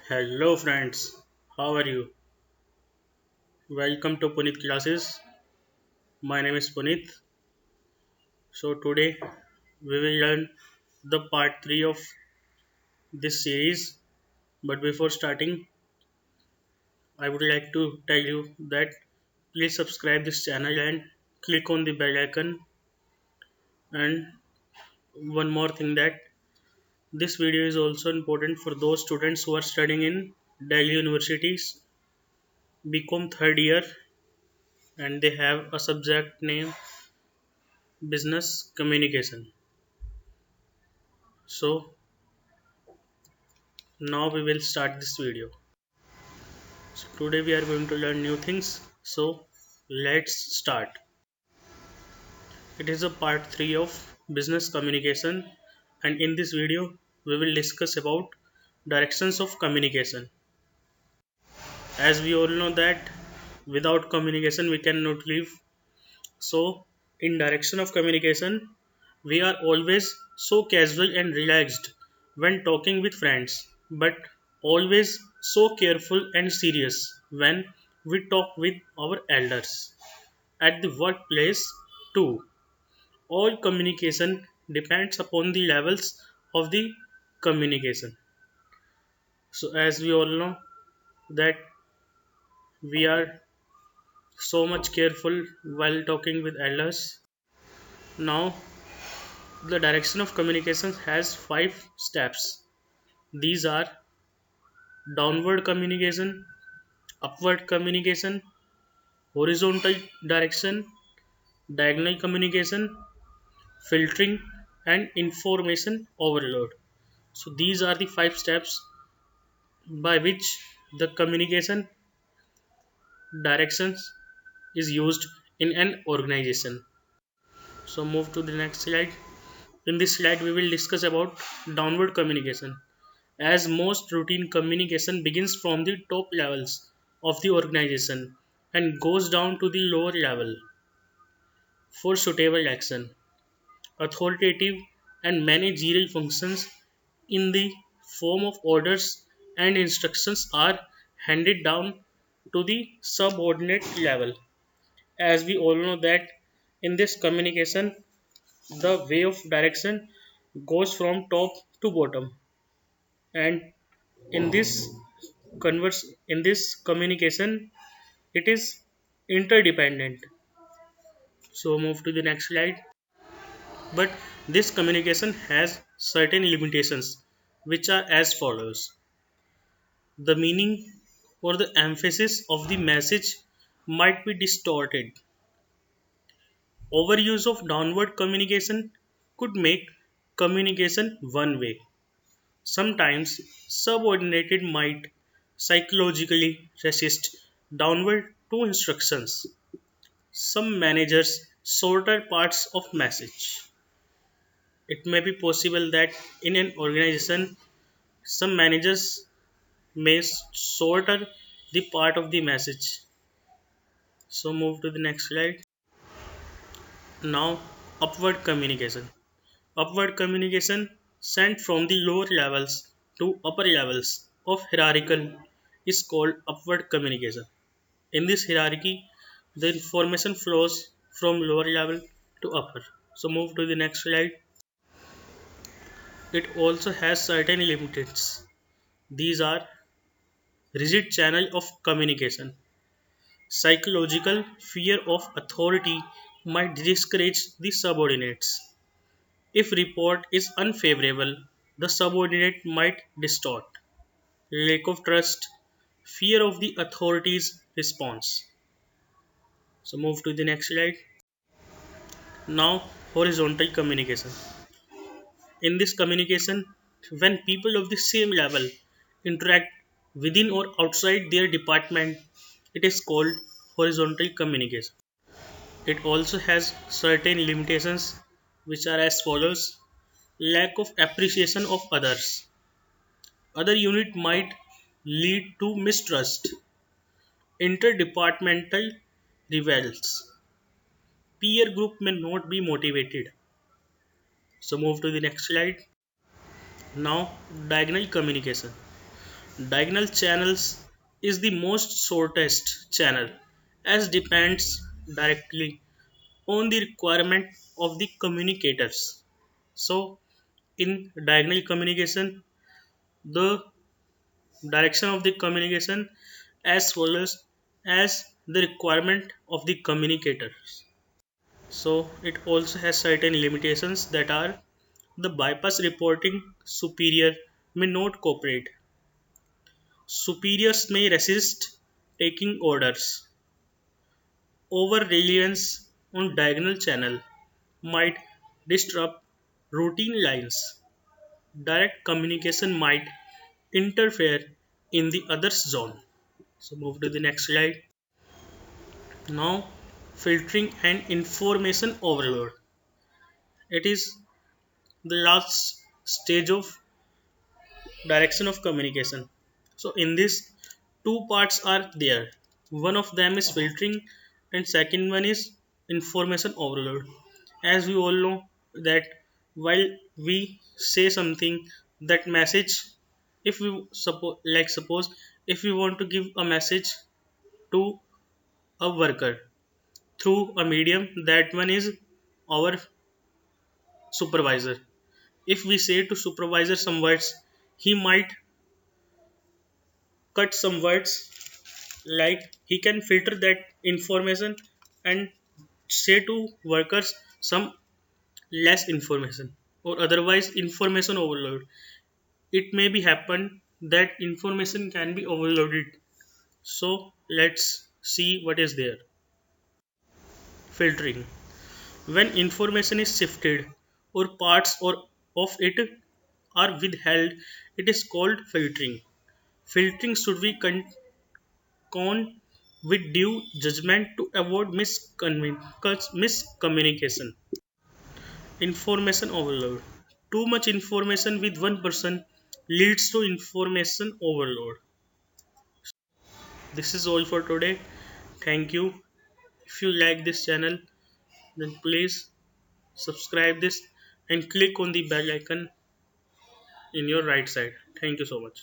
Hello friends, how are you? Welcome to Puneet classes. My name is Puneet. So today we will learn the part 3 of this series. But before starting, I would like to tell you that please subscribe this channel and click on the bell icon. And one more thing that this video is also important for those students who are studying in Delhi universities, BCom third year, and they have a subject name business communication. So now we will start this video. So today we are going to learn new things. So let's start. It is a part 3 of business communication, and in this video we will discuss about directions of communication. As we all know that without communication we cannot live. So in direction of communication we are always so casual and relaxed when talking with friends, but always so careful and serious when we talk with our elders. At the workplace, too, all communication depends upon the levels of the communication. So, as we all know, that we are so much careful while talking with elders. Now, the direction of communication has 5 steps. These are downward communication, upward communication, horizontal direction, diagonal communication, filtering, and information overload. So, these are the 5 steps by which the communication directions is used in an organization. So, move to the next slide. In this slide, we will discuss about downward communication. As most routine communication begins from the top levels of the organization and goes down to the lower level for suitable action. Authoritative and managerial functions in the form of orders and instructions are handed down to the subordinate level. As we all know that in this communication, the way of direction goes from top to bottom, and in this communication it is interdependent. So move to the next slide. But this communication has certain limitations which are as follows. The meaning or the emphasis of the message might be distorted. Overuse of downward communication could make communication one way. Sometimes subordinated might psychologically resist downward to instructions. Some managers shorter parts of message. It may be possible that in an organization some managers may shorter the part of the message. So move to the next slide. Now upward communication. Upward communication sent from the lower levels to upper levels of hierarchical is called upward communication. In this hierarchy, the information flows from lower level to upper. So move to the next slide. It also has certain limits. These are rigid channel of communication. Psychological fear of authority might discourage the subordinates. If report is unfavorable, the subordinate might distort. Lack of trust, fear of the authorities' response. So move to the next slide. Now horizontal communication. In this communication, when people of the same level interact within or outside their department, it is called horizontal communication. It also has certain limitations which are as follows. Lack of appreciation of others. Other unit might lead to mistrust. Interdepartmental rivals. Peer group may not be motivated. So move to the next slide. Now diagonal communication. Diagonal channels is the most shortest channel as depends directly on the requirement of the communicators. So in diagonal communication, the direction of the communication as follows as the requirement of the communicators. So it also has certain limitations that are the bypass reporting superior may not cooperate. Superiors may resist taking orders. Over reliance on diagonal channel might disrupt routine lines. Direct communication might interfere in the other's zone. So move to the next slide. Now filtering and information overload. It is the last stage of direction of communication. So in this two parts are there. One of them is filtering and second one is information overload. As we all know that while we say something, that message, if we suppose if we want to give a message to a worker through a medium, that one is our supervisor. If we say to supervisor some words, he might cut some words, like he can filter that information and say to workers some less information, or otherwise information overload. It may be happen that information can be overloaded. So let's see what is there. Filtering: when information is shifted or parts or of it are withheld, it is called filtering. Filtering should be con with due judgment to avoid miscommunication. Information overload: too much information with one person leads to information overload. This is all for today. Thank you. If you like this channel, then please subscribe this and click on the bell icon in your right side. Thank you so much.